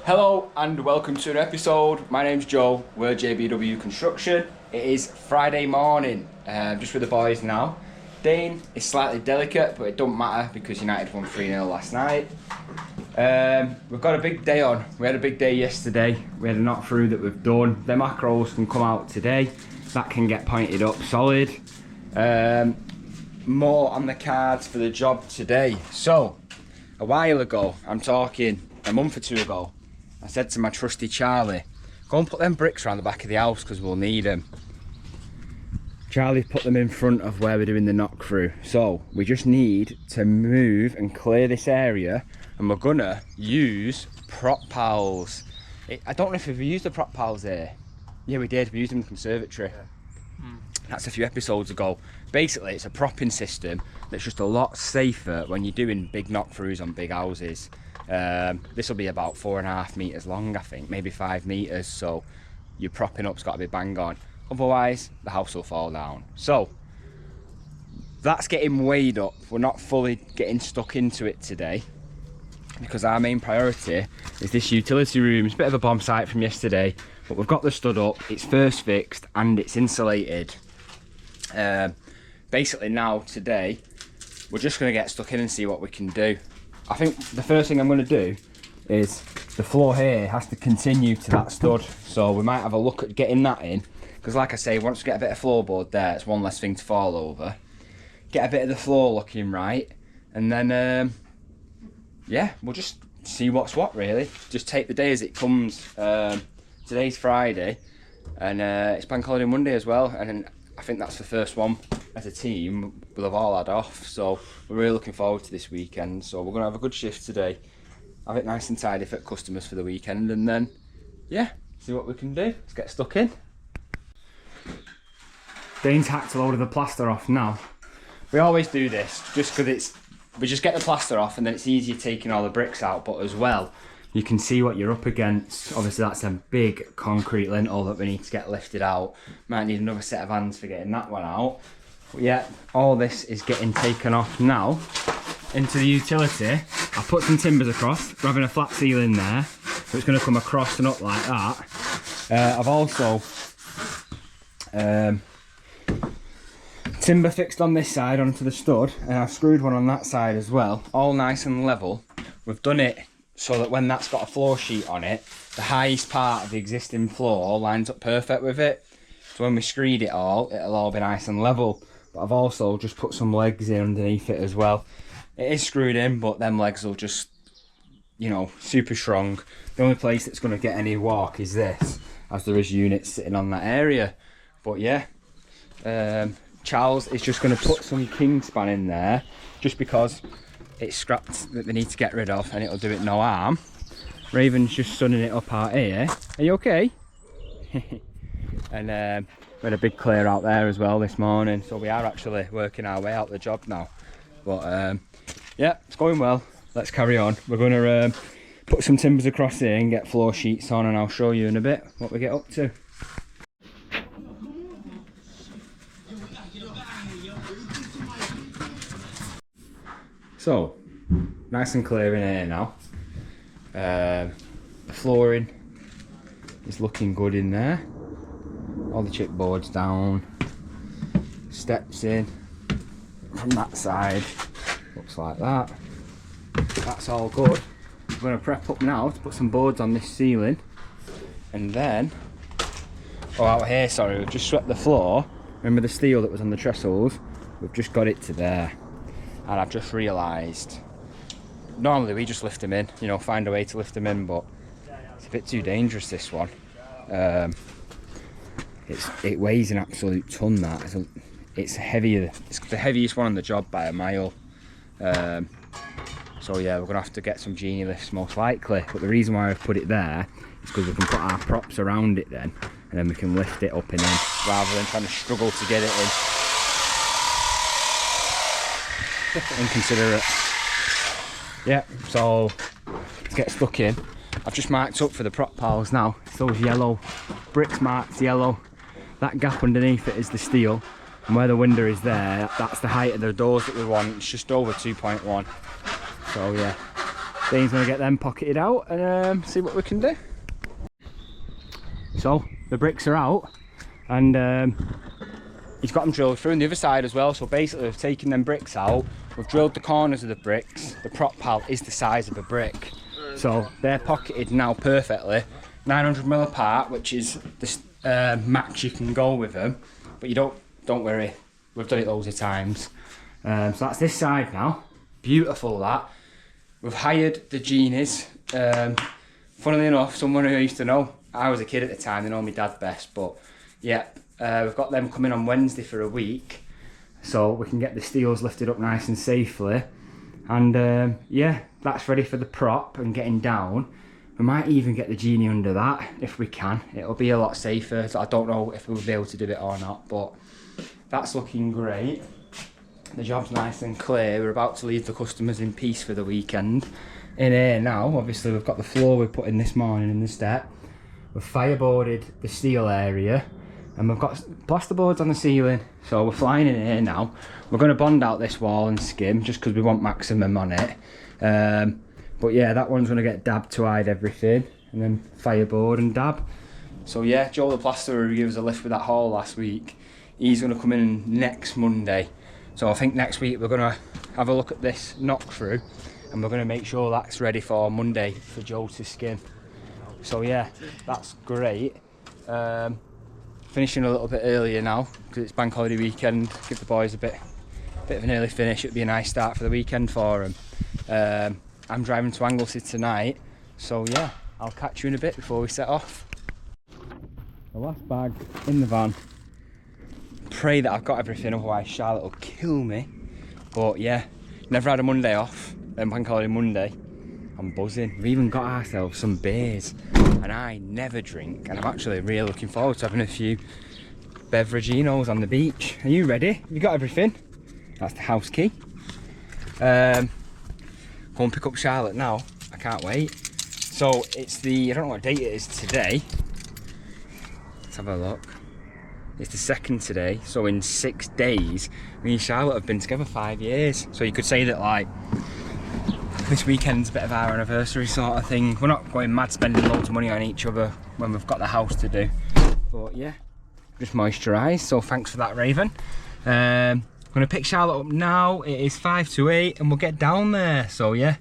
Hello and welcome to an episode. My name's Joe, we're JBW Construction. It is Friday morning, just with the boys now. Dane is slightly delicate, but it don't matter because United won 3-0 last night. We've got a big day on. We had a big day yesterday. We had a knock through that we've done. The macros can come out today. That can get pointed up solid. More on the cards for the job today. So, a while ago, I'm talking a month or two ago, I said to my trusty Charlie, go and put them bricks around the back of the house because we'll need them. Charlie put them in front of where we're doing the knock through. So we just need to move and clear this area, and we're gonna use prop pals. I don't know if we've used the prop pals here. Yeah, we did. We used them in the conservatory. That's a few episodes ago. Basically, it's a propping system that's just a lot safer when you're doing big knock-throughs on big houses. This will be about 4.5 meters long, I think, maybe 5 meters. So your propping up's got to be bang on. Otherwise, the house will fall down. So that's getting weighed up. We're not fully getting stuck into it today because our main priority is this utility room. It's a bit of a bomb site from yesterday, but we've got the stud up. It's first fixed and it's insulated. Basically now today we're just going to get stuck in and see what we can do. I think the first thing I'm going to do is the floor here has to continue to that stud, so we might have a look at getting that in, because like I say, once we get a bit of floorboard there, it's one less thing to fall over. Get a bit of the floor looking right, and then yeah, we'll just see what's what really. Just take the day as it comes. Today's Friday and it's Bank Holiday Monday as well, and I think that's the first one as a team we'll have all had off, so we're really looking forward to this weekend. So we're going to have a good shift today, have it nice and tidy for customers for the weekend, and then yeah, see what we can do. Let's get stuck in. Dane's hacked a load of the plaster off now. We always do this just because we just get the plaster off and then it's easier taking all the bricks out, but as well you can see what you're up against. Obviously that's a big concrete lintel that we need to get lifted out. Might need another set of hands for getting that one out. But yeah, all this is getting taken off now into the utility. I put some timbers across, we're having a flat ceiling there, so it's going to come across and up like that. I've also timber fixed on this side onto the stud, and I've screwed one on that side as well, all nice and level. We've done it so that when that's got a floor sheet on it, the highest part of the existing floor lines up perfect with it. So when we screed it all, it'll all be nice and level. But I've also just put some legs in underneath it as well. It is screwed in, but them legs will just, you know, super strong. The only place that's going to get any walk is this, as there is units sitting on that area. But yeah, Charles is just going to put some king span in there, just because it's scrapped that they need to get rid of, and it'll do it no harm. Raven's just sunning it up out here. Are you okay? And we had a big clear out there as well this morning, so we are actually working our way out the job now. But yeah, it's going well. Let's carry on. We're going to put some timbers across here and get floor sheets on, and I'll show you in a bit what we get up to. So, nice and clear in here now. The flooring is looking good in there. All the chipboards down. Steps in from that side. Looks like that. That's all good. I'm going to prep up now to put some boards on this ceiling. And then, oh, out here, sorry, we've just swept the floor. Remember the steel that was on the trestles? We've just got it to there. And I've just realised, normally we just lift them in, you know, find a way to lift them in, but it's a bit too dangerous, this one. It weighs an absolute ton, that. It's heavier, it's the heaviest one on the job by a mile. So yeah, we're going to have to get some genie lifts most likely, but the reason why I've put it there is because we can put our props around it then, and then we can lift it up and in, rather than trying to struggle to get it in. Inconsiderate. Yeah, so let's get stuck in. I've just marked up for the prop piles now. It's those yellow bricks marked yellow. That gap underneath it is the steel, and where the window is there, that's the height of the doors that we want. It's just over 2.1. So yeah, Dean's going to get them pocketed out and see what we can do. So the bricks are out, and he's got them drilled through on the other side as well. So basically we've taken them bricks out, we've drilled the corners of the bricks. The prop pal is the size of a brick, so they're pocketed now perfectly, 900mm apart, which is the max you can go with them. But you don't worry, we've done it loads of times. So that's this side now. Beautiful that. We've hired the genies. Funnily enough, someone who I used to know. I was a kid at the time, they know my dad best, but yeah, we've got them coming on Wednesday for a week, so we can get the steels lifted up nice and safely. And yeah, that's ready for the prop and getting down. We might even get the genie under that if we can. It'll be a lot safer, so I don't know if we'll be able to do it or not, but that's looking great. The job's nice and clear. We're about to leave the customers in peace for the weekend. In here now, obviously we've got the floor we put in this morning in the step. We've fireboarded the steel area, and we've got plasterboards on the ceiling, so we're flying in here now. We're going to bond out this wall and skim just because we want maximum on it. But yeah, that one's going to get dabbed to hide everything, and then fireboard and dab. So yeah, Joe the plasterer, who gave us a lift with that haul last week, he's going to come in next Monday. So I think next week we're going to have a look at this knock through, and we're going to make sure that's ready for Monday for Joe to skim. So yeah, that's great. Finishing a little bit earlier now because it's bank holiday weekend. Give the boys a bit of an early finish. It'll be a nice start for the weekend for them. I'm driving to Anglesey tonight, so yeah, I'll catch you in a bit before we set off. The last bag in the van. Pray that I've got everything, otherwise Charlotte will kill me. But yeah, never had a Monday off, bank holiday Monday. I'm buzzing. We've even got ourselves some beers, and I never drink, and I'm actually really looking forward to having a few beveraginos on the beach. Are you ready? Have you got everything? That's the house key. Go and pick up Charlotte now. I can't wait. So it's the, I don't know what date it is today. Let's have a look. It's the 2nd today, so in 6 days, me and Charlotte have been together 5 years. So you could say that, like, this weekend's a bit of our anniversary sort of thing. We're not going mad spending loads of money on each other when we've got the house to do. But yeah, just moisturise, so thanks for that, Raven. I'm going to pick Charlotte up now. It is 5 to 8 and we'll get down there. So yeah,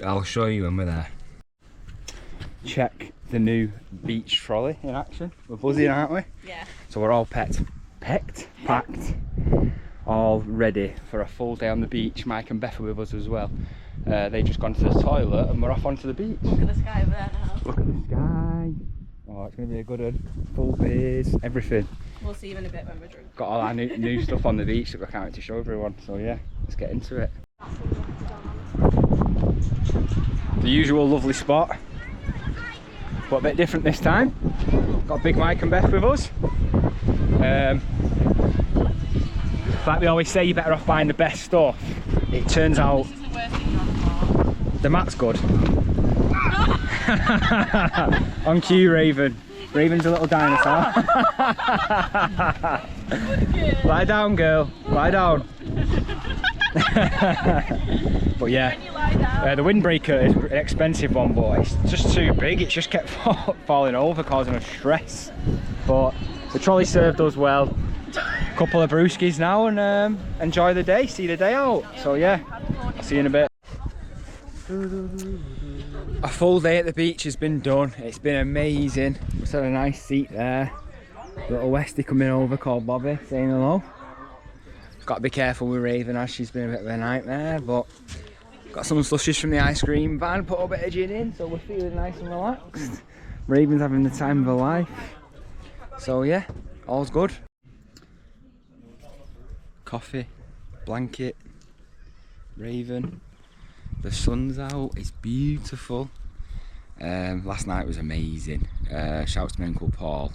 I'll show you when we're there. Check the new beach trolley in action. We're buzzing, aren't we? Yeah. So we're all packed, all ready for a full day on the beach. Mike and Beth are with us as well. They've just gone to the toilet and we're off onto the beach. Look at the sky over there now. Look at the sky. Oh, it's going to be a good one. Full beers, everything. We'll see you in a bit when we're drunk. Got all our new stuff on the beach that we can't wait to show everyone. So yeah, let's get into it. The usual lovely spot, but a bit different this time. Got Big Mike and Beth with us. Like we always say, you're better off buying the best stuff. It turns out the mat's good. On cue, Raven. Raven's a little dinosaur. Lie down, girl. Lie down. But yeah, the windbreaker is an expensive one, but it's just too big. It's just kept falling over, causing us stress. But the trolley served us well. Couple of brewskis now, and enjoy the day. See the day out. So yeah, I'll see you in a bit. A full day at the beach has been done. It's been amazing. Just had a nice seat there. Little Westie coming over called Bobby, saying hello. Got to be careful with Raven as she's been a bit of a nightmare, but got some slushies from the ice cream van, put a bit of gin in, so we're feeling nice and relaxed. Raven's having the time of her life. So yeah, all's good. Coffee, blanket, Raven. The sun's out, it's beautiful. Last night was amazing. Shouts to my Uncle Paul.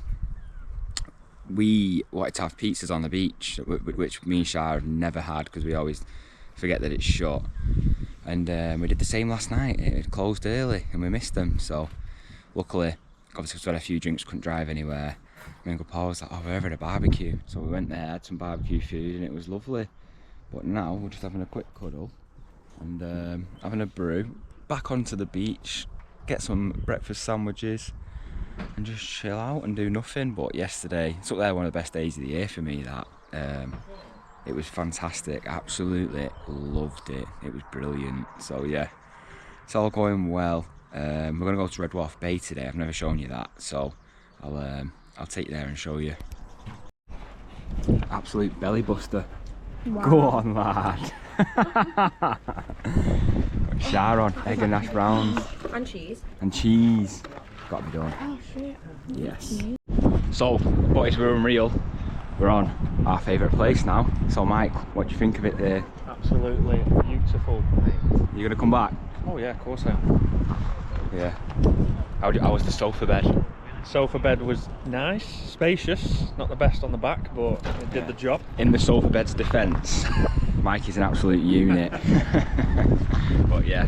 We wanted to have pizzas on the beach, which me and Shah have never had because we always forget that it's shut. And we did the same last night. It had closed early and we missed them. So luckily, obviously because we had a few drinks, couldn't drive anywhere. My Uncle Paul was like, oh, we're over at a barbecue. So we went there, had some barbecue food and it was lovely. But now we're just having a quick cuddle and having a brew. back onto the beach, get some breakfast sandwiches and just chill out and do nothing. But yesterday, it's up there one of the best days of the year for me, that. It was fantastic, absolutely loved it. It was brilliant. So yeah, it's all going well. We're gonna go to Red Dwarf Bay today. I've never shown you that, so I'll take you there and show you. Absolute belly buster. Wow. Go on, lad. Got char on, egg and hash browns. And cheese. And cheese. Got to be done. Oh shit. Yes. So, boys, we're unreal. We're on our favourite place now. So, Mike, what do you think of it there? Absolutely beautiful. You gonna come back? Oh yeah, of course I am. Yeah. How was the sofa bed? Sofa bed was nice, spacious, not the best on the back, but it did the job. In the sofa bed's defence, Mike is an absolute unit. But yeah,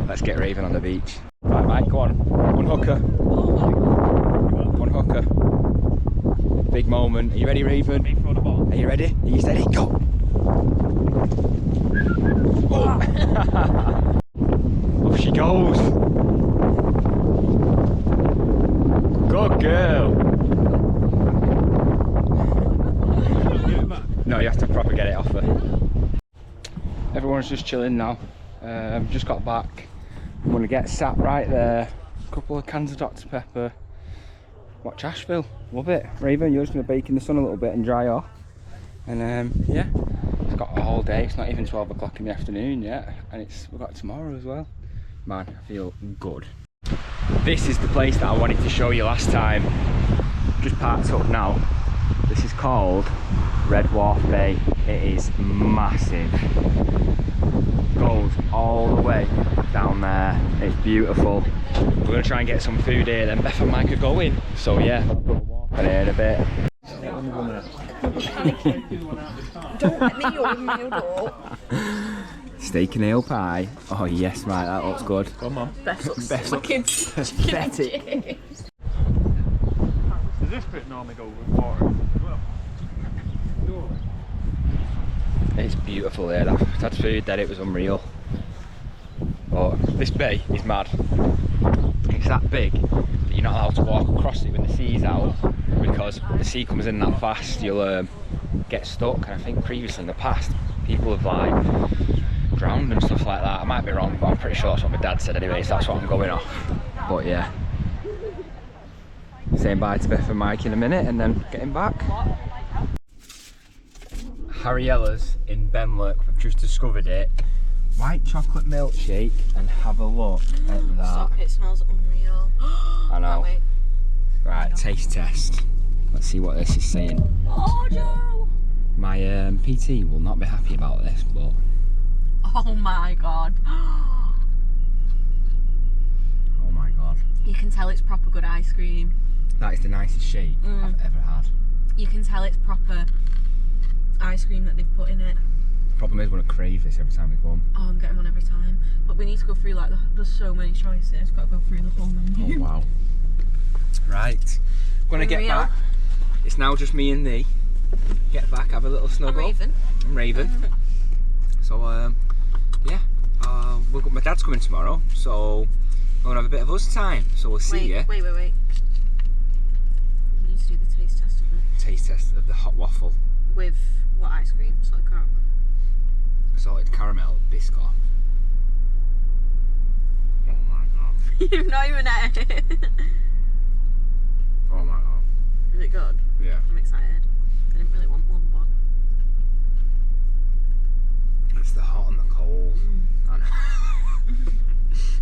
let's get raving on the beach. Right, Mike, go on. One hooker. One hooker. Big moment. Are you ready, Raven? Are you ready? Are you steady? Go! Oh. Off she goes. Good girl. No, you have to proper get it off her. Everyone's just chilling now. Just got back. I'm gonna get sat right there. A couple of cans of Dr. Pepper. Watch Asheville. Love it. Raven, you're just gonna bake in the sun a little bit and dry off. And yeah, it's got all day. It's not even 12 o'clock in the afternoon yet, and we've got tomorrow as well. Man, I feel good. This is the place that I wanted to show you last time. Just parked up now. This is called Red Dwarf Bay. It is massive. Goes all the way down there. It's beautiful. We're going to try and get some food here, then Beth and Mike are going. So yeah, I'll go walk in here in a bit. Don't let me open my door. Steak and ale pie. Oh yes, mate, that looks good. Come on. Best looking pathetic. Does this bit normally go with water as well? It's beautiful there. I've had food there, it was unreal. But this bay is mad. It's that big that you're not allowed to walk across it when the sea's out, because the sea comes in that fast, you'll get stuck. And I think previously in the past, people have like drowned and stuff like that. I might be wrong, but I'm pretty sure that's what my dad said anyway, so that's what I'm going off. But yeah, saying bye to Beth and Mike in a minute and then getting back. Harriella's in Benlock, we've just discovered it. White chocolate milkshake, and have a look at that. Stop, it smells unreal. I know. Wait. Right, taste test. Let's see what this is saying. Oh no! My PT will not be happy about this, but... Oh my god. Oh my god. You can tell it's proper good ice cream. That is the nicest shake I've ever had. You can tell it's proper ice cream that they've put in it. The problem is, we're gonna crave this every time we come. Oh, I'm getting one every time. But we need to go through like there's so many choices. Got to go through the whole menu. Oh wow. Right. Gonna get back. It's now just me and thee. Get back, have a little snuggle. I'm Raven. So yeah. My dad's coming tomorrow, so we're gonna have a bit of us time. So we'll see you. Wait. You need to do the taste test of it. Taste test of the hot waffle. With what ice cream? Salted caramel. Salted caramel biscuit. Oh my god. You've not even ate it. Oh my god. Is it good? Yeah. I'm excited. I didn't really want one, but... It's the hot and the cold.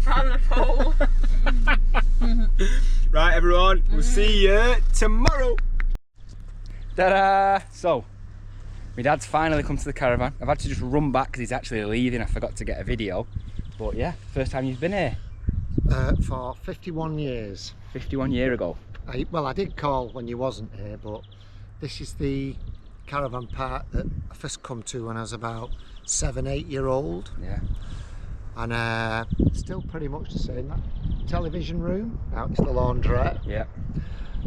On the pole. Right, everyone, we'll see you tomorrow. Ta-da! So, my dad's finally come to the caravan. I've had to just run back because he's actually leaving. I forgot to get a video. But yeah, first time you've been here? For 51 years. 51 years ago. Well, I did call when you wasn't here, but this is the caravan park that I first come to when I was about 7-8 years old. Yeah. And still pretty much the same. That television room, out is the laundrette. Yeah.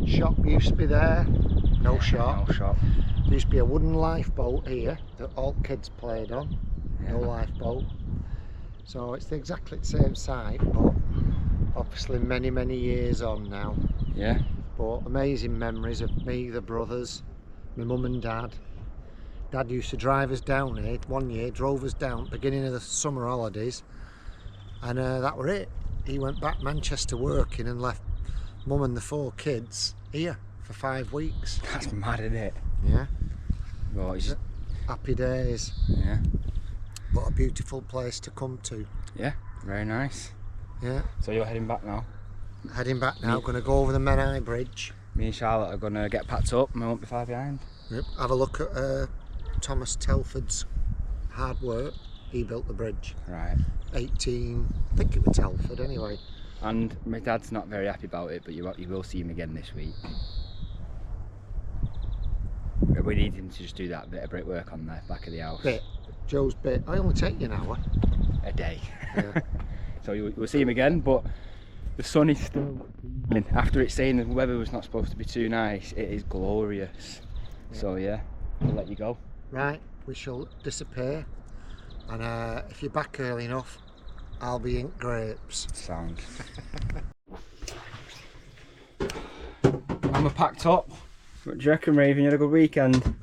Shop used to be there. No shop. No shop. There used to be a wooden lifeboat here that all kids played on. Yeah. No lifeboat. So it's exactly the same site, but obviously many years on now. Yeah. But amazing memories of me, the brothers, my mum and dad. Dad used to drive us down here. One year drove us down beginning of the summer holidays, and that were it. He went back Manchester working and left mum and the 4 kids here for 5 weeks. That's mad, isn't it? Yeah. Well, it's just, Happy days. yeah. What a beautiful place to come to. Yeah, very nice. Yeah. So you're heading back now? Heading back now, going to go over the Menai Bridge. Me and Charlotte are going to get packed up and we won't be far behind. Yep. Have a look at Thomas Telford's hard work. He built the bridge. Right. 18, I think it was Telford anyway. And my dad's not very happy about it, but you will see him again this week. We need him to just do that bit of brickwork on the back of the house. Joe's bit. I only take you an hour. A day. Yeah. So we'll see him again, but the sun is still beaming. After it's saying the weather was not supposed to be too nice, it is glorious. Yeah. So yeah, we'll let you go. Right, we shall disappear. And if you're back early enough, I'll be in grapes. Sound. I'm packed up. What do you reckon, Raven? You had a good weekend?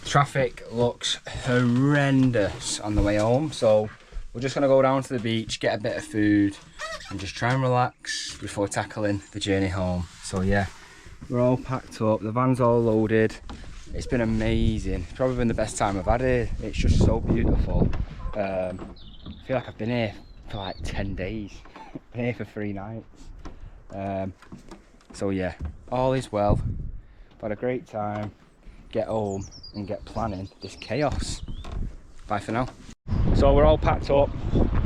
Traffic looks horrendous on the way home, so we're just going to go down to the beach, get a bit of food and just try and relax before tackling the journey home. So yeah, we're all packed up, the van's all loaded. It's been amazing. It's probably been the best time I've had here. It's just so beautiful. I feel like I've been here for like 10 days. Been here for 3 nights. So yeah, all is well. I've had a great time. Get home and get planning this chaos. Bye for now. So we're all packed up.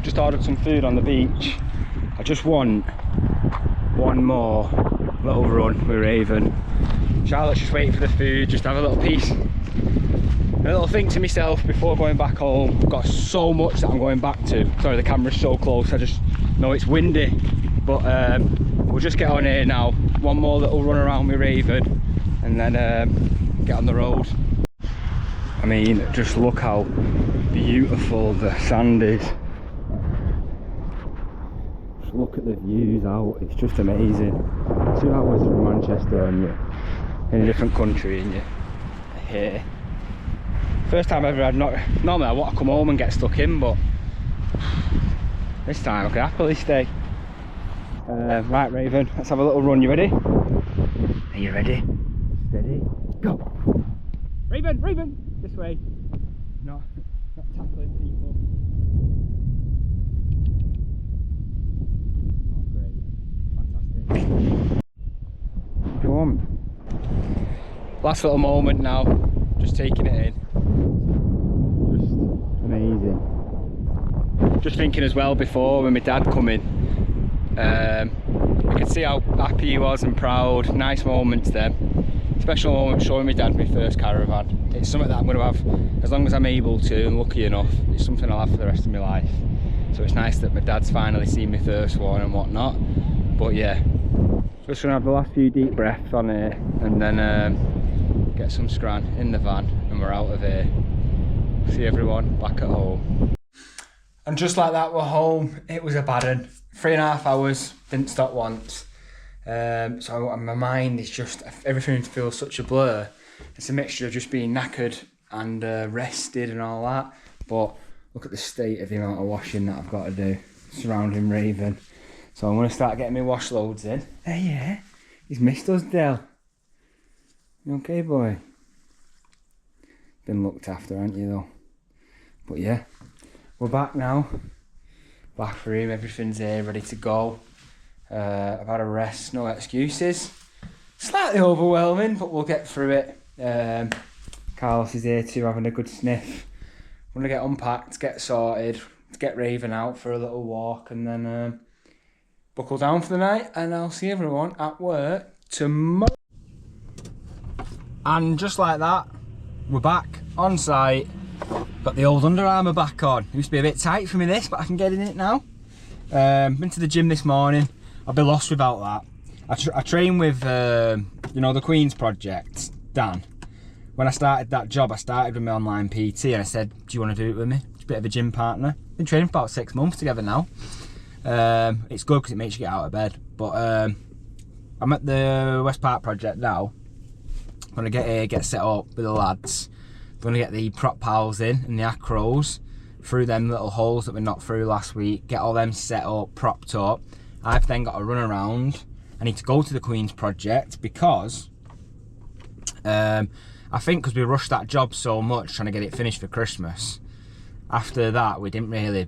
Just ordered some food on the beach. I just want one more little run with Raven. Charlotte's just waiting for the food, just have a little piece. A little think to myself before going back home. I've got so much that I'm going back to. Sorry, the camera's so close, I just know it's windy. But we'll just get on here now. One more little run around with Raven and then get on the road. I mean, just look how beautiful the sand is. Just look at the views out, it's just amazing. 2 hours from Manchester and you're in a different country and you're here. First time I've ever had, normally I want to come home and get stuck in, but this time I can happily stay. Right, Raven, let's have a little run. You ready? Are you ready? Steady, go! Raven, Raven! This way. Not tackling people. Oh, great. Fantastic. Come on. Last little moment now. Just taking it in. Just amazing. Just thinking as well before when my dad come in. I could see how happy he was and proud. Nice moments then. Special moment showing my dad my first caravan. It's something that I'm going to have as long as I'm able to and lucky enough. It's something I'll have for the rest of my life. So it's nice that my dad's finally seen my first one and whatnot. But yeah, just going to have the last few deep breaths on here and then get some scran in the van and we're out of here. See everyone back at home. And just like that, we're home. It was a bad one. 3.5 hours, didn't stop once. So my mind is just, everything feels such a blur. It's a mixture of just being knackered and rested and all that. But look at the state of the amount of washing that I've got to do surrounding Raven. So I'm going to start getting my wash loads in. Hey, yeah, he's missed us, Del. You okay, boy? Been looked after, haven't you, though? But yeah, we're back now. Bathroom, everything's here, ready to go. I've had a rest, no excuses. Slightly overwhelming, but we'll get through it. Carlos is here too, having a good sniff. I'm gonna get unpacked, get sorted, get Raven out for a little walk, and then buckle down for the night. And I'll see everyone at work tomorrow. And just like that, we're back on site. Got the old Under Armour back on. Used to be a bit tight for me this, but I can get in it now. Been to the gym this morning. I'll be lost without that. I train with, you know, the Queen's Project, Dan. when I started that job, I started with my online PT and I said, do you want to do it with me? It's a bit of a gym partner. Been training for about 6 months together now. It's good because it makes you get out of bed. But I'm at the West Park project now. I'm going to get set up with the lads. I'm going to get the prop pals in and the acros through them little holes that we knocked through last week. Get all them set up, propped up. I've then got to run around. I need to go to the Queen's project because I think because we rushed that job so much trying to get it finished for Christmas. After that, we didn't really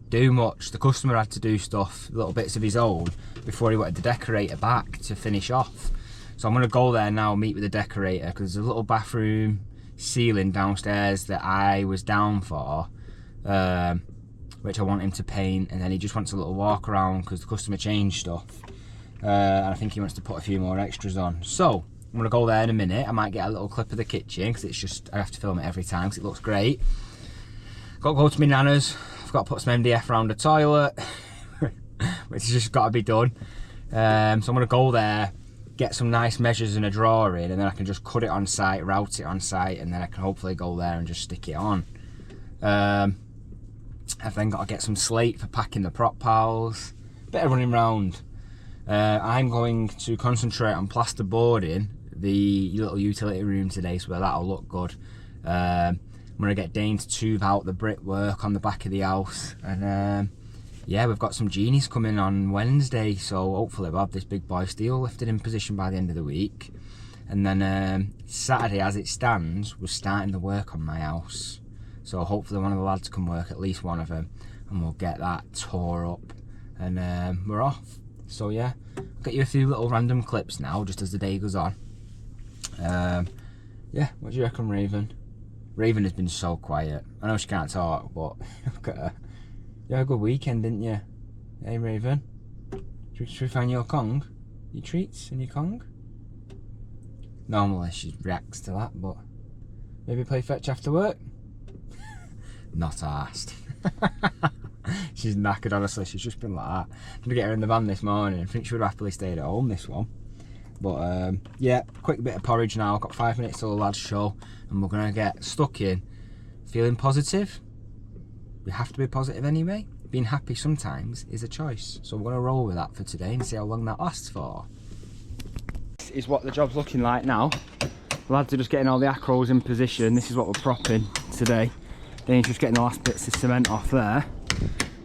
do much. The customer had to do stuff, little bits of his own, before he wanted the decorator back to finish off. So I'm going to go there now, meet with the decorator, because there's a little bathroom ceiling downstairs that I was down for, which I want him to paint, and then he just wants a little walk around because the customer changed stuff, and I think he wants to put a few more extras on. So I'm going to go there in a minute. I might get a little clip of the kitchen because it's just, I have to film it every time because it looks great. Got to go to my nana's. I've got to put some MDF around the toilet, which has just got to be done. So I'm going to go there, get some nice measures and a drawing, and then I can just cut it on site, route it on site, and then I can hopefully go there and just stick it on. I've then got to get some slate for packing the prop piles. Bit of running round. I'm going to concentrate on plasterboarding the little utility room today, so that'll look good. I'm going to get Dane to tube out the brickwork on the back of the house, and yeah, we've got some genies coming on Wednesday, so hopefully we'll have this big boy steel lifted in position by the end of the week. And then Saturday, as it stands, we're starting the work on my house. So hopefully one of the lads can work, at least one of them, and we'll get that tore up, and we're off. So yeah, I'll get you a few little random clips now, just as the day goes on. Yeah, what do you reckon, Raven? Raven has been so quiet. I know she can't talk, but look at her. You had a good weekend, didn't you? Hey, Raven? Should we find your Kong? Your treats and your Kong? Normally she reacts to that, but maybe play fetch after work? Not asked. She's knackered, honestly. She's just been like that. I'm gonna get her in the van this morning. I think she would have happily stayed at home, this one. But yeah, quick bit of porridge now. Got 5 minutes till the lads show, and we're gonna get stuck in. Feeling positive? We have to be positive anyway. Being happy sometimes is a choice. So we're going to roll with that for today and see how long that lasts for. This is what the job's looking like now. The lads are just getting all the acros in position. This is what we're propping today. Dane's just getting the last bits of cement off there.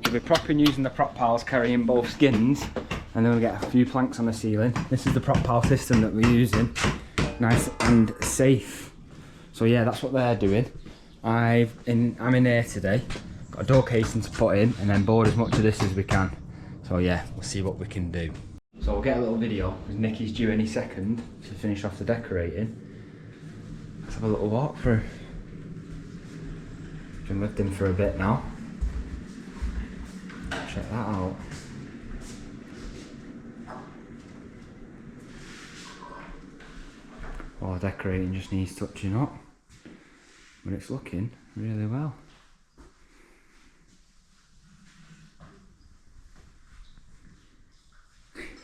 We'll be propping using the prop piles, carrying both skins, and then we'll get a few planks on the ceiling. This is the prop pile system that we're using. Nice and safe. So yeah, that's what they're doing. I'm in here today. Got a door casing to put in, and then board as much of this as we can. So yeah, we'll see what we can do. So we'll get a little video because Nicky's due any second to finish off the decorating. Let's have a little walk through. Been with him for a bit now. Check that out. Oh, decorating just needs touching up, but it's looking really well.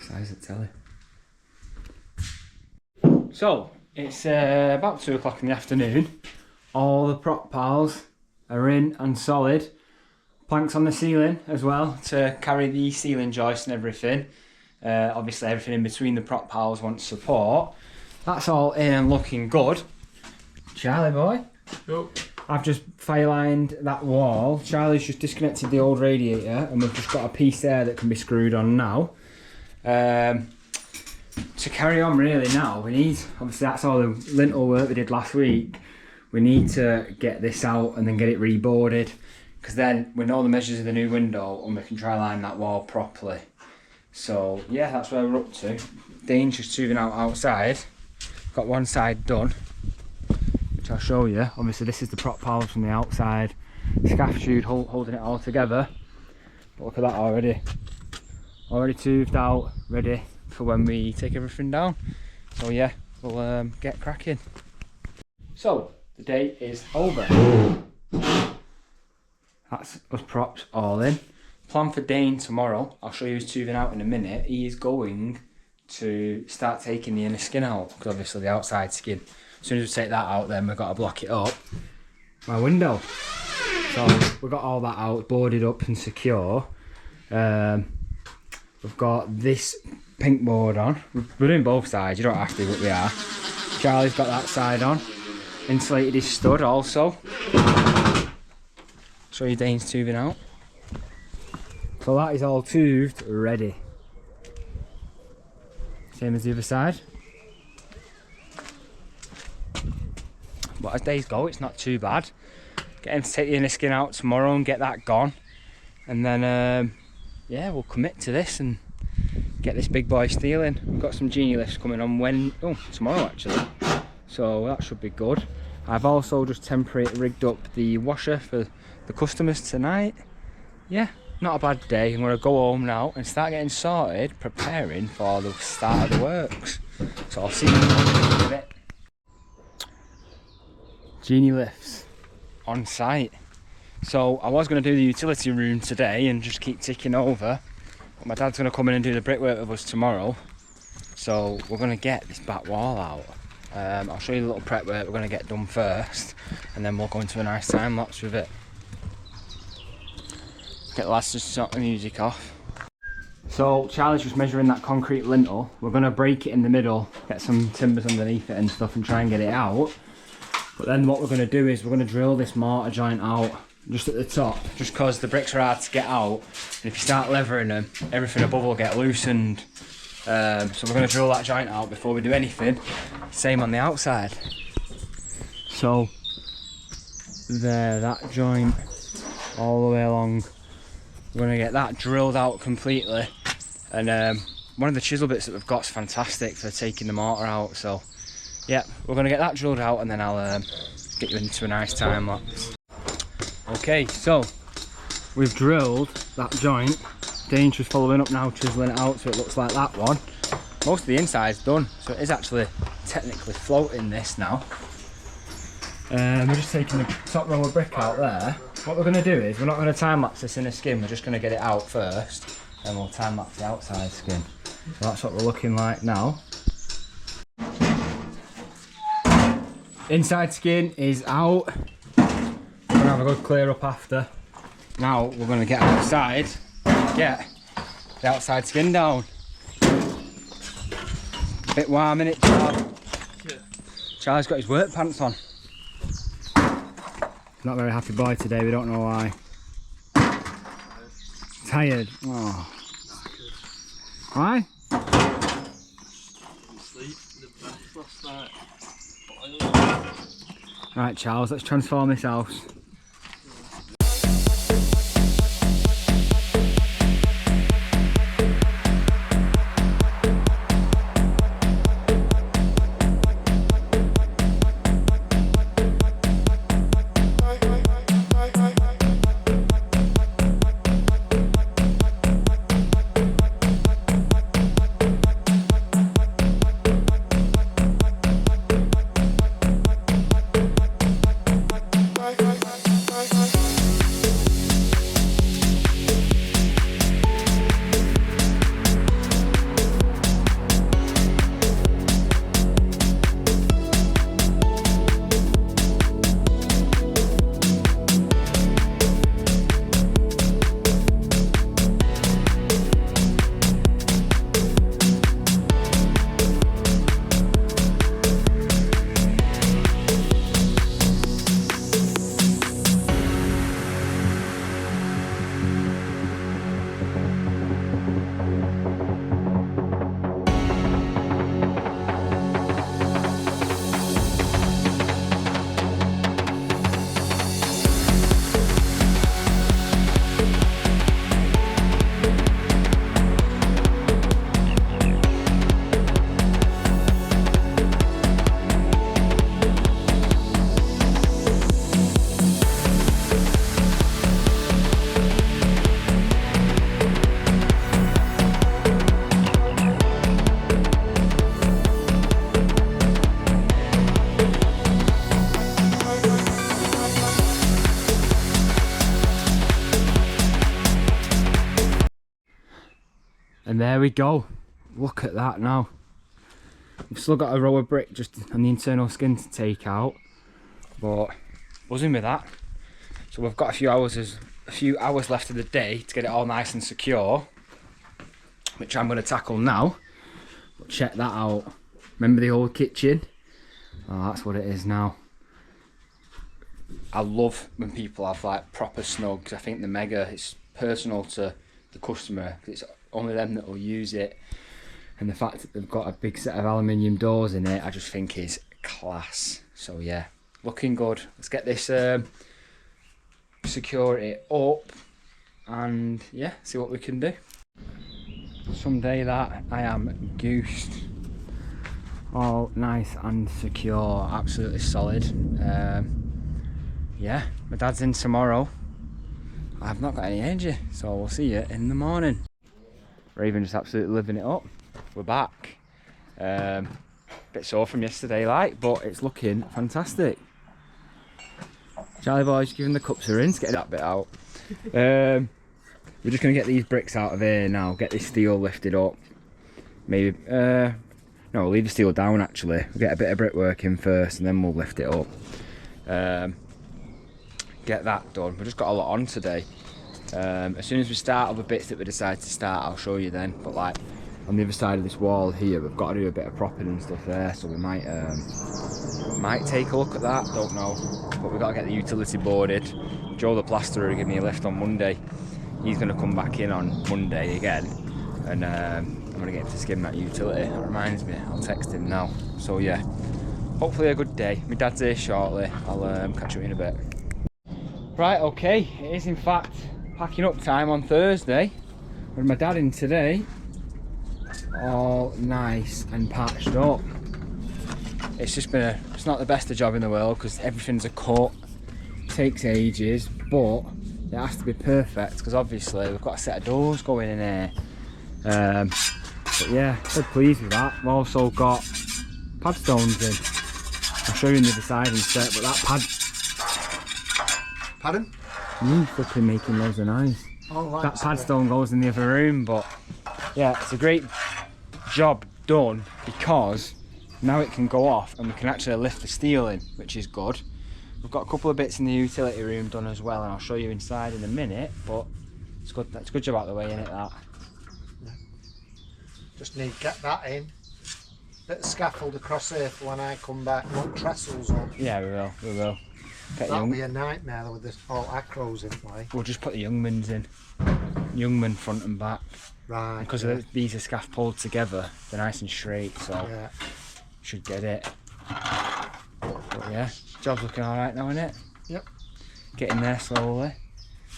Size of telly. So it's about 2 o'clock in the afternoon. All the prop piles are in and solid. Planks on the ceiling as well to carry the ceiling joists and everything. Obviously everything in between the prop piles wants support. That's all in and looking good. Charlie boy. Yep. I've just fire lined that wall. Charlie's just disconnected the old radiator, and we've just got a piece there that can be screwed on now. To carry on really now, we need, obviously that's all the lintel work we did last week. We need to get this out and then get it reboarded, because then we know the measures of the new window and we can try line that wall properly. So yeah, that's where we're up to. Dane's just tubing out outside. Got one side done, which I'll show you. Obviously this is the prop piles from the outside. Scaff tube holding it all together. But look at that already. Already tubed out, ready for when we take everything down. So yeah, we'll get cracking. So the day is over. That's us props all in. Plan for Dane tomorrow. I'll show you his tubing out in a minute. He is going to start taking the inner skin out, because obviously the outside skin As soon as we take that out, then we've got to block it up. My window. So we've got all that out, boarded up and secure. We've got this pink board on. We're doing both sides, you don't have to, but we are. Charlie's got that side on. Insulated his stud also. Show you Dane's tubing out. So that is all tubed, ready. Same as the other side. But as days go, it's not too bad. Get him to take the inner skin out tomorrow and get that gone. And then, yeah, we'll commit to this and get this big boy steel in. We've got some genie lifts coming on tomorrow actually. So that should be good. I've also just temporarily rigged up the washer for the customers tonight. Yeah, not a bad day. I'm going to go home now and start getting sorted, preparing for the start of the works. So I'll see you in a bit. Genie lifts on site. So I was going to do the utility room today and just keep ticking over, but my dad's going to come in and do the brickwork with us tomorrow. So we're going to get this back wall out. I'll show you the little prep work we're going to get done first, and then we'll go into a nice time lapse with it. Get the lads to start the music off. So Charlie's just measuring that concrete lintel. We're going to break it in the middle, get some timbers underneath it and stuff and try and get it out. But then what we're going to do is we're going to drill this mortar joint out just at the top, just because the bricks are hard to get out, and if you start levering them, everything above will get loosened. So we're going to drill that joint out before we do anything. Same on the outside. So there, that joint all the way along. We're going to get that drilled out completely, and one of the chisel bits that we've got is fantastic for taking the mortar out. So yeah, we're going to get that drilled out, and then I'll get you into a nice time lapse. Okay, so we've drilled that joint. Dane's just following up now, chiseling it out so it looks like that one. Most of the inside's done, so it is actually technically floating this now. We're just taking the top row of brick out there. What we're going to do is, we're not going to time lapse this inner skin, we're just going to get it out first, and we'll time lapse the outside skin. So that's what we're looking like now. Inside skin is out. We're going to have a good clear up after. Now we're going to get outside, get the outside skin down. Bit warm innit, Charlie? Yeah. Charlie's got his work pants on. Not a very happy boy today, we don't know why. Tired? Oh. Why? Sleep the best last night. Right Charles, let's transform this house. And there we go. Look at that now. We've still got a row of brick just on the internal skin to take out, but buzzing with that. So we've got a few hours left of the day to get it all nice and secure, which I'm going to tackle now. But check that out. Remember the old kitchen? Oh, that's what it is now. I love when people have like proper snugs. I think the Mega is personal to the customer. It's only them that will use it, and the fact that they've got a big set of aluminium doors in it, I just think is class. So yeah, looking good. Let's get this security up and yeah, see what we can do. Someday that I am goosed. All nice and secure, absolutely solid. Yeah, my dad's in tomorrow. I've not got any energy, so we'll see you in the morning. Raven just absolutely living it up. We're back. Bit sore from yesterday, like, but it's looking fantastic. Charlie boy's giving the cups a rinse, get that bit out. We're just going to get these bricks out of here now, get this steel lifted up. Maybe, no, we'll leave the steel down actually. We'll get a bit of brickwork in first and then we'll lift it up. Get that done. We've just got a lot on today. As soon as we start other bits that we decide to start, I'll show you then. But like on the other side of this wall here, we've got to do a bit of propping and stuff there, so we might take a look at that. Don't know, but we've got to get the utility boarded. Joe the plasterer gave me a lift on Monday. He's going to come back in on Monday again, and I'm going to get him to skim that utility. That reminds me, I'll text him now. So yeah, hopefully a good day. My dad's here shortly. I'll catch you in a bit. Right, okay, it is in fact packing up time on Thursday with my dad in today. All nice and patched up. It's just been it's not the best of job in the world because everything's a cut, takes ages, but it has to be perfect because obviously we've got a set of doors going in here. But yeah, so pleased with that. We've also got pad stones in. I'll show you on the other side instead, but that pad. Pardon? Flipping making loads of noise. Oh, right, that padstone goes in the other room, but yeah, it's a great job done because now it can go off and we can actually lift the steel in, which is good. We've got a couple of bits in the utility room done as well, and I'll show you inside in a minute, but it's good. That's a good job out of the way, isn't it, that? Yeah. Just need to get that in. Bit of scaffold across here for when I come back. Want trestles on. Yeah, we will. That'll be a nightmare though with this all acros in play. We'll just put the Youngmans in. Youngman front and back. Right. Because these are scaff pulled together, they're nice and straight, so yeah, should get it. But yeah, job's looking alright now, isn't it? Yep. Getting there slowly.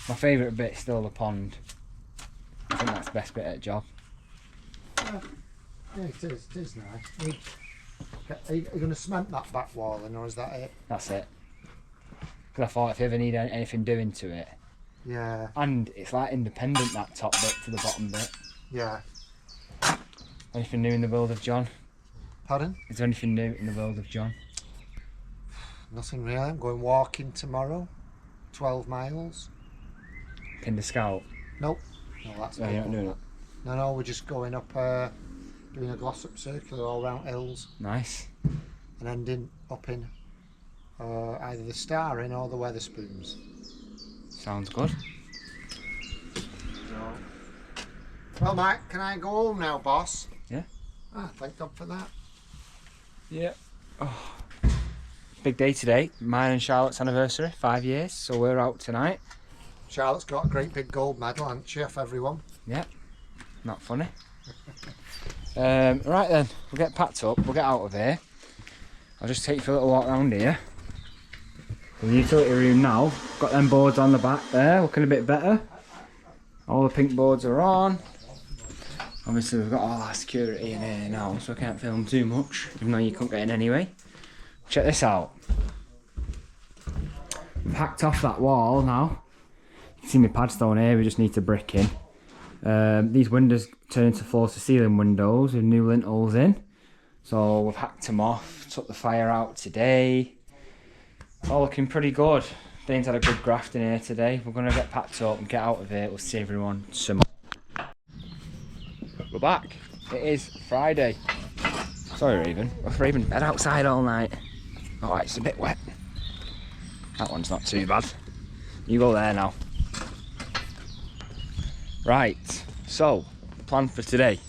My favourite bit's still the pond. I think that's the best bit of the job. Yeah, it is nice. Are you going to cement that back wall then, or is that it? That's it. Because I thought if you ever need anything doing to it. Yeah. And it's like independent, that top bit to the bottom bit. Yeah. Anything new in the world of John? Pardon? Is there anything new in the world of John? Nothing really. I'm going walking tomorrow. 12 miles. Kinder Scout? Nope. No, that's No, you're not doing it. No, we're just going up, doing a gloss-up circular all round hills. Nice. And ending up in either the Star Inn or the Weatherspoons. Sounds good. Well, Mike, can I go home now, boss? Yeah. Ah, thank God for that. Yeah. Oh. Big day today. Mine and Charlotte's anniversary, 5 years. So we're out tonight. Charlotte's got a great big gold medal, hasn't she, off everyone? Yeah. Not funny. Right then, we'll get packed up. We'll get out of here. I'll just take you for a little walk around here. The utility room now. Got them boards on the back there, looking a bit better. All the pink boards are on. Obviously we've got all our security in here now, so I can't film too much, even though you couldn't get in anyway. Check this out. I've hacked off that wall now. You can see my padstone here, we just need to brick in. These windows turn into floor to ceiling windows with new lintels in. So we've hacked them off, took the fire out today. All looking pretty good. Dane's had a good graft in here today. We're going to get packed up and get out of here. We'll see everyone some more. We're back. It is Friday. Sorry, Raven. Raven, bed outside all night. Oh, it's a bit wet. That one's not too bad. You go there now. Right, so, plan for today.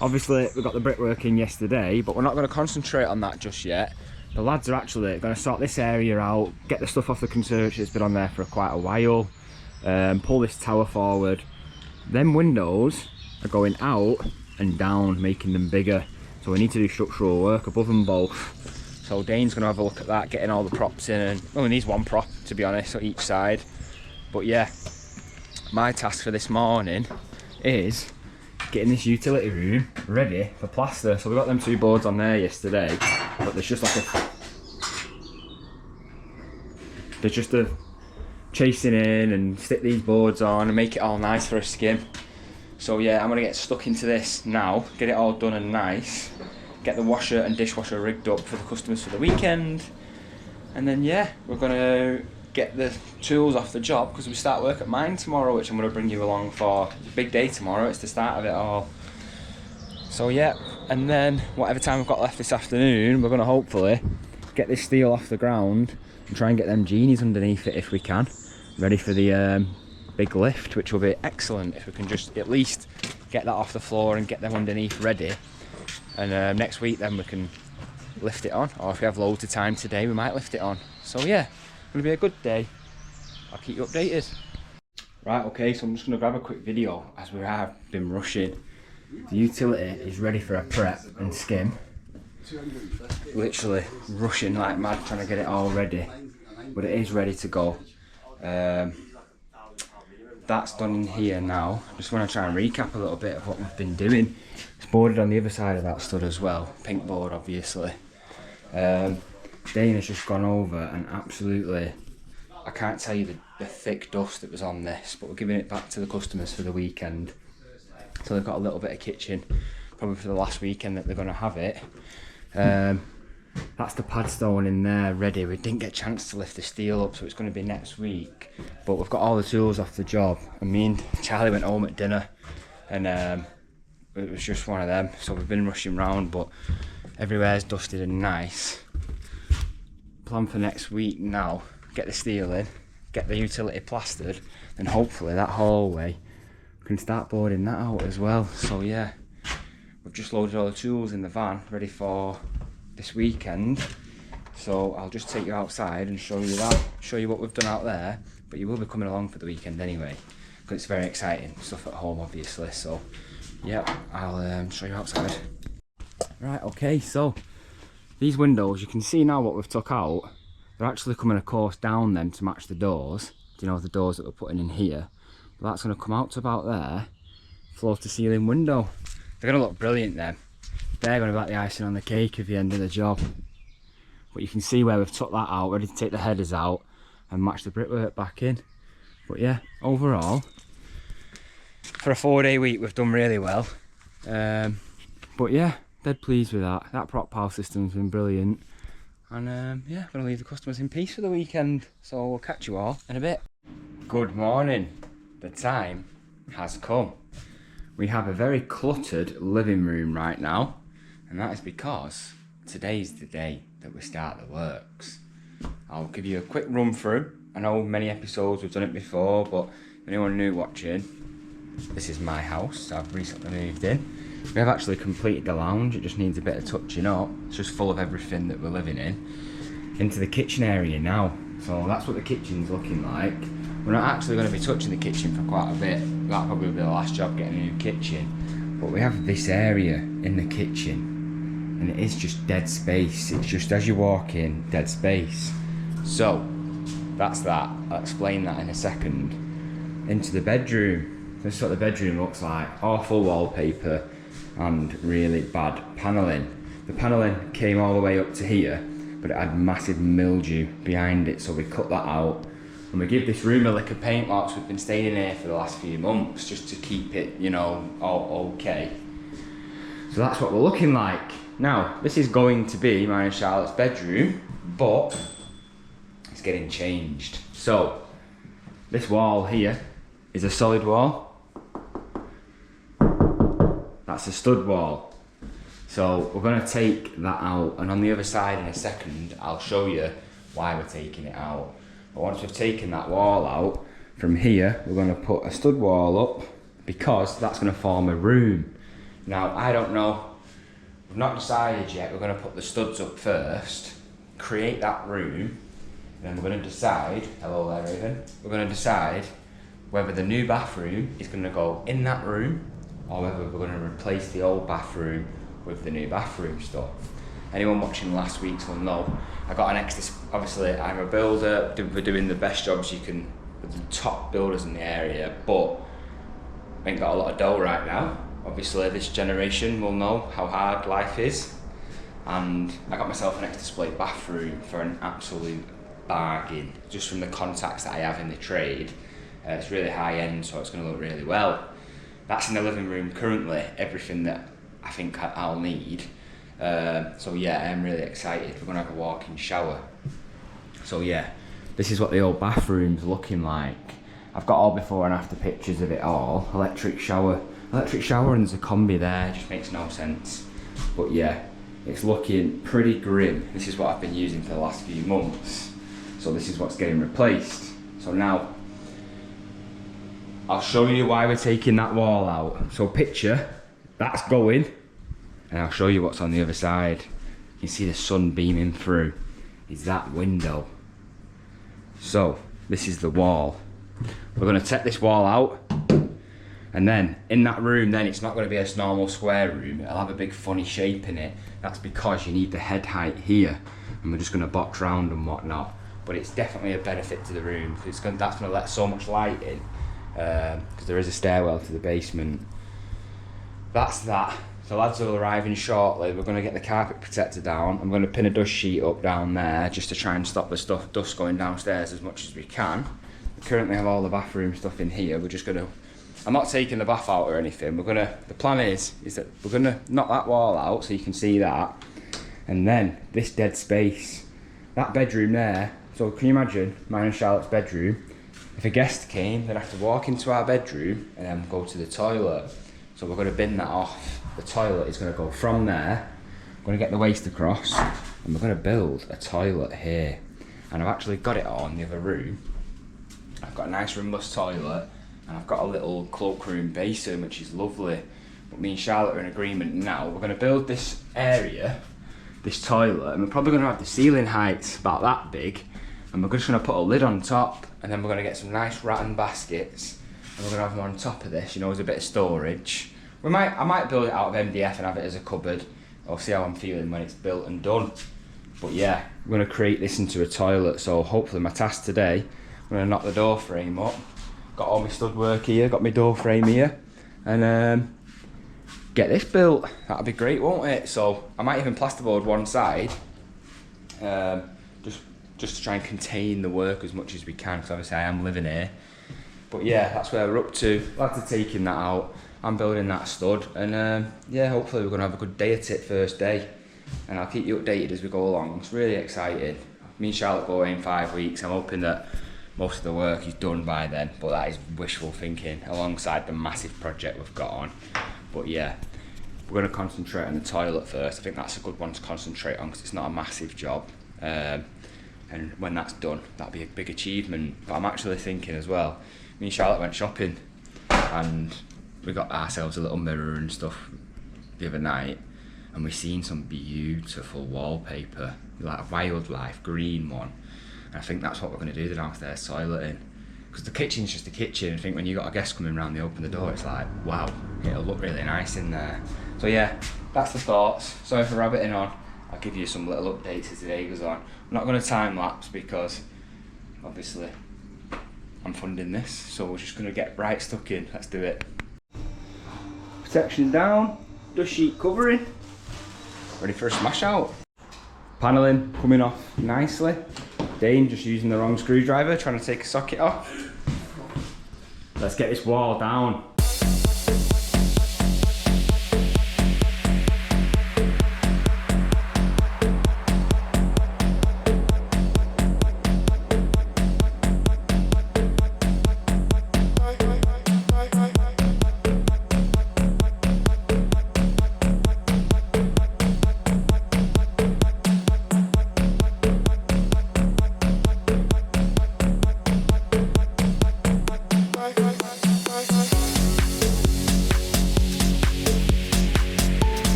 Obviously, we got the brickwork in yesterday, but we're not going to concentrate on that just yet. The lads are actually going to sort this area out, get the stuff off the conservatory that's been on there for quite a while, pull this tower forward. Them windows are going out and down, making them bigger. So we need to do structural work above them both. So Dane's going to have a look at that, getting all the props in, and only needs one prop, to be honest, on each side. But yeah, my task for this morning is getting this utility room ready for plaster. So we got them 2 boards on there yesterday, but there's just like a chasing in and stick these boards on and make it all nice for a skim. So yeah, I'm gonna get stuck into this now, get it all done and nice, get the washer and dishwasher rigged up for the customers for the weekend, and then yeah, we're gonna get the tools off the job because we start work at mine tomorrow, which I'm gonna bring you along for. It's a big day tomorrow, it's the start of it all. So yeah, and then whatever time we've got left this afternoon, we're gonna hopefully get this steel off the ground and try and get them genies underneath it if we can, ready for the big lift, which will be excellent if we can just at least get that off the floor and get them underneath ready. And next week then we can lift it on, or if we have loads of time today we might lift it on. So yeah, gonna be a good day. I'll keep you updated. Right, okay, so I'm just gonna grab a quick video as we have been rushing. The utility is ready for a prep and skim. Literally rushing like mad, trying to get it all ready, but it is ready to go. That's done in here now. Just want to try and recap a little bit of what we've been doing. It's boarded on the other side of that stud as well, pink board obviously. Dane has just gone over and absolutely, I can't tell you the thick dust that was on this, but we're giving it back to the customers for the weekend. So they've got a little bit of kitchen, probably for the last weekend that they're going to have it. That's the pad stone in there ready. We didn't get a chance to lift the steel up, so it's going to be next week. But we've got all the tools off the job. And me and Charlie went home at dinner, and it was just one of them. So we've been rushing round, but everywhere's dusted and nice. Plan for next week now, get the steel in, get the utility plastered, and hopefully that hallway we can start boarding that out as well. So yeah, we've just loaded all the tools in the van ready for this weekend. So I'll just take you outside and show you that, show you what we've done out there, but you will be coming along for the weekend anyway, because it's very exciting stuff at home obviously. So yeah, I'll show you outside. Right, okay, so these windows, you can see now what we've took out, they're actually coming of course down then to match the doors. Do you know the doors that we're putting in here? But that's going to come out to about there, floor to ceiling window. They're going to look brilliant then. They're going to be like the icing on the cake at the end of the job. But you can see where we've took that out, ready to take the headers out and match the brickwork back in. But yeah, overall, for a 4-day week we've done really well. But yeah, dead pleased with that. That prop pile system's been brilliant. And yeah, I'm going to leave the customers in peace for the weekend. So we'll catch you all in a bit. Good morning. The time has come. We have a very cluttered living room right now, and that is because today's the day that we start the works. I'll give you a quick run through. I know many episodes we've done it before, but anyone new watching, this is my house. I've recently moved in. We have actually completed the lounge, it just needs a bit of touching up. It's just full of everything that we're living in. Into the kitchen area now. So that's what the kitchen's looking like. We're not actually going to be touching the kitchen for quite a bit. That'll probably be the last job, getting a new kitchen. But we have this area in the kitchen, and it is just dead space. It's just as you walk in, dead space. So that's that. I'll explain that in a second. Into the bedroom. This is what the bedroom looks like. Awful wallpaper and really bad panelling. The panelling came all the way up to here, but it had massive mildew behind it, so we cut that out. And we give this room a lick of paint marks. We've been staying in here for the last few months just to keep it, you know, all okay. So that's what we're looking like. Now, this is going to be mine and Charlotte's bedroom, but it's getting changed. So, this wall here is a solid wall. That's a stud wall. So we're going to take that out, and on the other side in a second I'll show you why we're taking it out. But once we've taken that wall out, from here we're going to put a stud wall up, because that's going to form a room. Now I don't know, we've not decided yet. We're going to put the studs up first, create that room, and then we're going to decide, hello there Raven, we're going to decide whether the new bathroom is going to go in that room or whether we're going to replace the old bathroom with the new bathroom stuff. Anyone watching last week's will know I got an extra, obviously I'm a builder, we're doing the best jobs you can with the top builders in the area, but I ain't got a lot of dough right now. Obviously this generation will know how hard life is, and I got myself an extra split bathroom for an absolute bargain, just from the contacts that I have in the trade. It's really high end, so it's going to look really well. That's in the living room currently, everything that I think I'll need. So yeah, I'm really excited. We're going to have a walk-in shower. So yeah, this is what the old bathroom's looking like. I've got all before and after pictures of it all. Electric shower and there's a combi there, just makes no sense. But yeah, it's looking pretty grim. This is what I've been using for the last few months. So this is what's getting replaced. So now, I'll show you why we're taking that wall out. So picture, that's going, and I'll show you what's on the other side. You can see the sun beaming through. Is that window. So this is the wall. We're going to take this wall out, and then in that room, then it's not going to be a normal square room. It'll have a big funny shape in it. That's because you need the head height here, and we're just going to box round and whatnot. But it's definitely a benefit to the room. That's going to let so much light in, because there is a stairwell to the basement. That's that. The lads will arrive in shortly. We're going to get the carpet protector down. I'm going to pin a dust sheet up down there just to try and stop the dust going downstairs as much as we can. We currently have all the bathroom stuff in here. We're just going to, I'm not taking the bath out or anything. We're going to, the plan is that we're going to knock that wall out so you can see that. And then this dead space, that bedroom there. So can you imagine mine and Charlotte's bedroom? If a guest came, they'd have to walk into our bedroom and then go to the toilet. So we're going to bin that off. The toilet is going to go from there. I'm going to get the waste across, and we're going to build a toilet here. And I've actually got it on the other room. I've got a nice rimless toilet, and I've got a little cloakroom basin, which is lovely. But me and Charlotte are in agreement now. We're going to build this area, this toilet, and we're probably going to have the ceiling heights about that big. And we're just going to put a lid on top, and then we're going to get some nice rattan baskets, and we're going to have them on top of this, you know, as a bit of storage. I might build it out of MDF and have it as a cupboard. I'll see how I'm feeling when it's built and done. But yeah, I'm going to create this into a toilet, so hopefully my task today, I'm going to knock the door frame up. Got all my stud work here, got my door frame here, and get this built. That'll be great, won't it? So I might even plasterboard one side, just to try and contain the work as much as we can, because obviously I am living here. But yeah, that's where we're up to. Lads are taking that out. I'm building that stud, and yeah, hopefully we're going to have a good day at it first day, and I'll keep you updated as we go along. It's really exciting. Me and Charlotte go away in 5 weeks. I'm hoping that most of the work is done by then, but that is wishful thinking alongside the massive project we've got on. But yeah, we're going to concentrate on the toilet first. I think that's a good one to concentrate on because it's not a massive job, and when that's done, that'll be a big achievement. But I'm actually thinking as well, me and Charlotte went shopping, and we got ourselves a little mirror and stuff the other night, and we seen some beautiful wallpaper, like a wildlife green one, and I think that's what we're going to do the downstairs toilet in, because the kitchen's just a kitchen. I think when you got a guest coming round, they open the door, it's like, wow, it'll look really nice in there. So yeah, that's the thoughts. Sorry for rabbiting on. I'll give you some little updates as the day goes on. I'm not going to time lapse because obviously I'm funding this, so we're just going to get right stuck in. Let's do it. Protection down, dust sheet covering, ready for a smash out. Panelling coming off nicely. Dane just using the wrong screwdriver, trying to take a socket off. Let's get this wall down.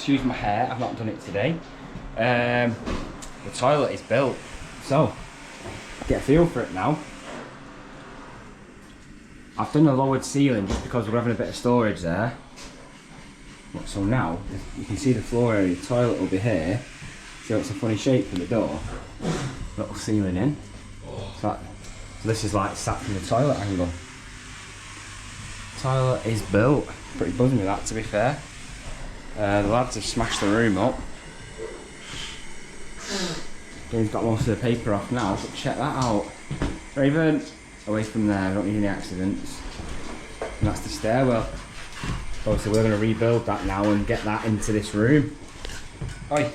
excuse my hair, I've not done it today. The toilet is built, so get a feel for it now. I've done a lowered ceiling just because we're having a bit of storage there. So now, you can see the floor area, the toilet will be here. So it's a funny shape for the door. Little ceiling in. So this is like sat from the toilet angle. Toilet is built. Pretty buzzing with that, to be fair. The lads have smashed the room up. Dave's got most of the paper off now, but check that out. Raven, away from there, we don't need any accidents. And that's the stairwell. Obviously we're going to rebuild that now and get that into this room. Oi,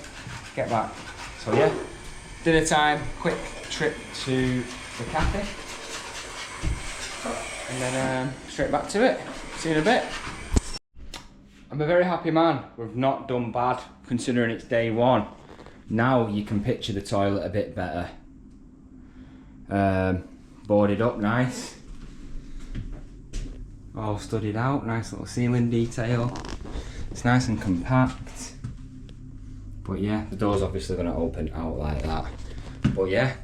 get back. So yeah, dinner time, quick trip to the cafe. And then straight back to it. See you in a bit. I'm a very happy man. We've not done bad considering it's day one. Now you can picture the toilet a bit better. Boarded up nice. All studied out, nice little ceiling detail. It's nice and compact. But yeah, the door's obviously going to open out like that. But yeah,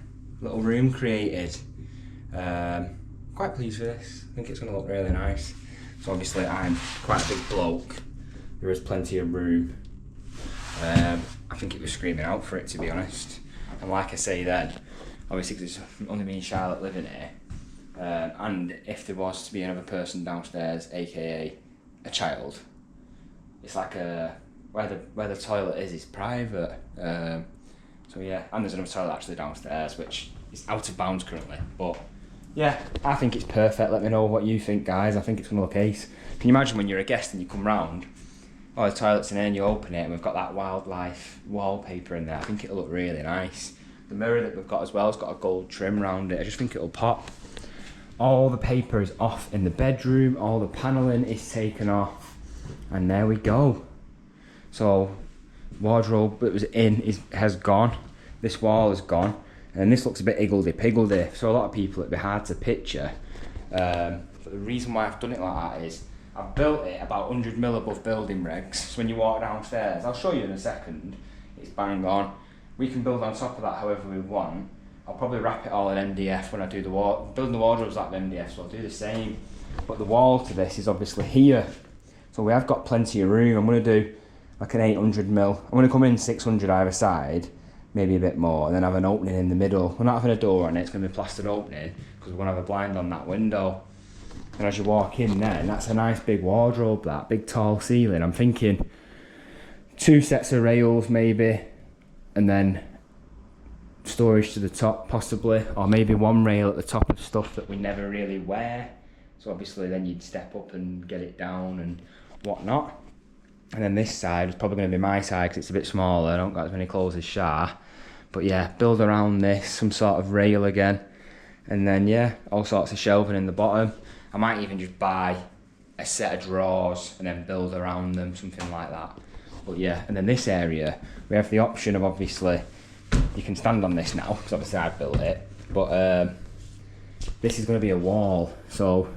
little room created. Quite pleased with this. I think it's going to look really nice. So obviously I'm quite a big bloke. There is plenty of room. I think it was screaming out for it, to be honest. And like I say then, obviously because it's only me and Charlotte living here, and if there was to be another person downstairs, aka a child, it's like where the toilet is private. So yeah, and there's another toilet actually downstairs which is out of bounds currently. But yeah, I think it's perfect. Let me know what you think, guys. I think it's gonna look ace. Can you imagine when you're a guest and you come round, oh, the toilet's in here, and you open it and we've got that wildlife wallpaper in there. I think it'll look really nice. The mirror that we've got as well has got a gold trim around it. I just think it'll pop. All the paper is off in the bedroom, all the paneling is taken off, and there we go. So wardrobe that was in has gone. This wall is gone, and this looks a bit higgledy-piggledy. So a lot of people it'd be hard to picture. But the reason why I've done it like that is I've built it about 100 mil above building regs. So when you walk downstairs, I'll show you in a second. It's bang on. We can build on top of that however we want. I'll probably wrap it all in MDF when I do the wall. Building the wardrobe's like the MDF, so I'll do the same. But the wall to this is obviously here. So we have got plenty of room. I'm going to do like an 800 mil. I'm going to come in 600 either side, maybe a bit more, and then have an opening in the middle. We're not having a door on it, it's going to be a plastered opening because we're going to have a blind on that window. And as you walk in there, and that's a nice big wardrobe, that big tall ceiling. I'm thinking 2 sets of rails maybe, and then storage to the top possibly, or maybe 1 rail at the top of stuff that we never really wear. So obviously then you'd step up and get it down and whatnot. And then this side is probably going to be my side because it's a bit smaller. I don't got as many clothes as Shah. But yeah, build around this, some sort of rail again. And then yeah, all sorts of shelving in the bottom. I might even just buy a set of drawers and then build around them, something like that. But yeah, and then this area, we have the option of obviously, you can stand on this now, because obviously I built it. But this is going to be a wall, so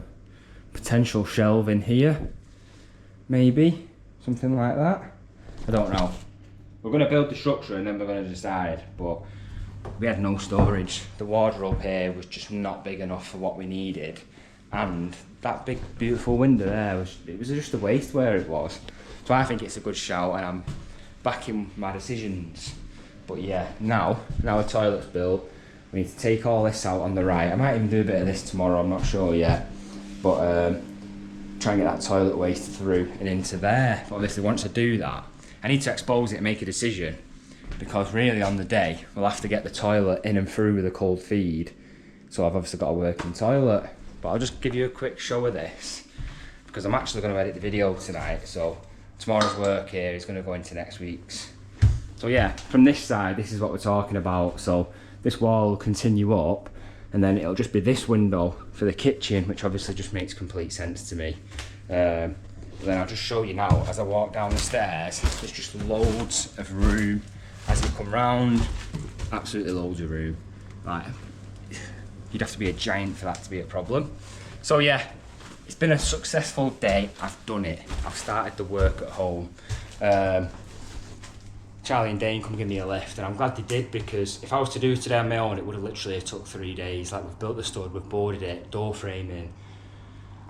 potential shelving here, maybe, something like that. I don't know. We're going to build the structure and then we're going to decide, but we had no storage. The wardrobe here was just not big enough for what we needed. And that big beautiful window there, it was just a waste where it was. So I think it's a good shout and I'm backing my decisions. But yeah, now the toilet's built, we need to take all this out on the right. I might even do a bit of this tomorrow, I'm not sure yet. But try and get that toilet waste through and into there. But obviously once I do that, I need to expose it and make a decision. Because really on the day, we'll have to get the toilet in and through with a cold feed. So I've obviously got a working toilet. But I'll just give you a quick show of this. Because I'm actually going to edit the video tonight. So tomorrow's work here is going to go into next week's. So yeah, from this side, this is what we're talking about. So this wall will continue up, and then it'll just be this window for the kitchen, which obviously just makes complete sense to me. Then I'll just show you now, as I walk down the stairs, there's just loads of room. As you come round, absolutely loads of room. Like, you'd have to be a giant for that to be a problem. So yeah, it's been a successful day. I've done it. I've started the work at home. Charlie and Dane come give me a lift, and I'm glad they did, because if I was to do it today on my own, it would have literally took 3 days. Like, we've built the stud, we've boarded it, door framing,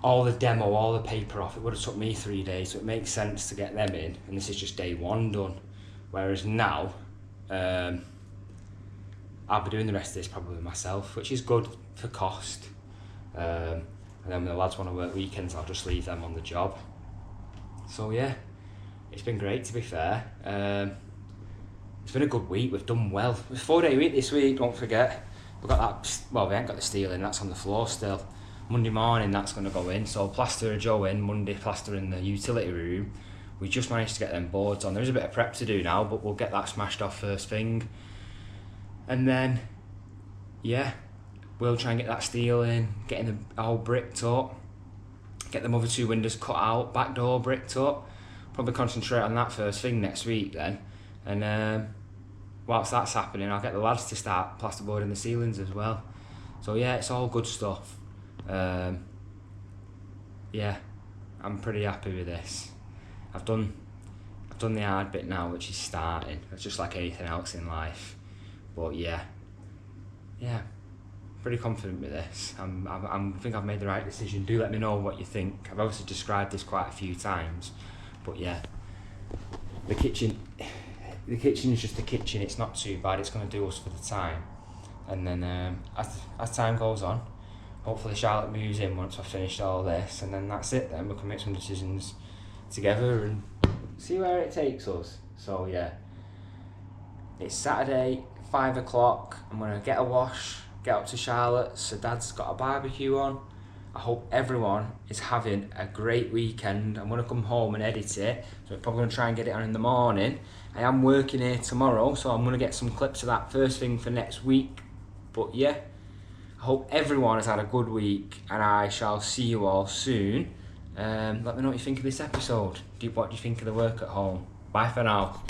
all the demo, all the paper off. It would have took me 3 days, so it makes sense to get them in, and this is just day one done. Whereas now, I'll be doing the rest of this probably myself, which is good for cost. And then when the lads want to work weekends, I'll just leave them on the job. So yeah, it's been great, to be fair. It's been a good week, we've done well. It was a 4-day week this week, don't forget. We've got that, well, we ain't got the steel in, that's on the floor still. Monday morning that's going to go in, so plaster Joe in, Monday plaster in the utility room. We just managed to get them boards on. There's a bit of prep to do now, but we'll get that smashed off first thing. And then, yeah, we'll try and get that steel in, getting the all bricked up, get them other 2 windows cut out, back door bricked up. Probably concentrate on that first thing next week then. And whilst that's happening, I'll get the lads to start plasterboarding the ceilings as well. So yeah, it's all good stuff. Yeah, I'm pretty happy with this. I've done the hard bit now, which is starting. It's just like anything else in life. But yeah, pretty confident with this. I think I've made the right decision. Do let me know what you think. I've obviously described this quite a few times, but yeah, the kitchen is just a kitchen. It's not too bad. It's going to do us for the time. And then as time goes on, hopefully Charlotte moves in once I've finished all this, and then that's it. Then we can make some decisions together and see where it takes us. So yeah, it's Saturday, 5 o'clock. I'm gonna get a wash, get up to Charlotte's. So Dad's got a barbecue on. I hope everyone is having a great weekend. I'm gonna come home and edit it, so I'm probably gonna try and get it on in the morning. I am working here tomorrow, so I'm gonna get some clips of that first thing for next week. But yeah, I hope everyone has had a good week, and I shall see you all soon. Let me know what you think of this episode. What do you think of the work at home? Bye for now.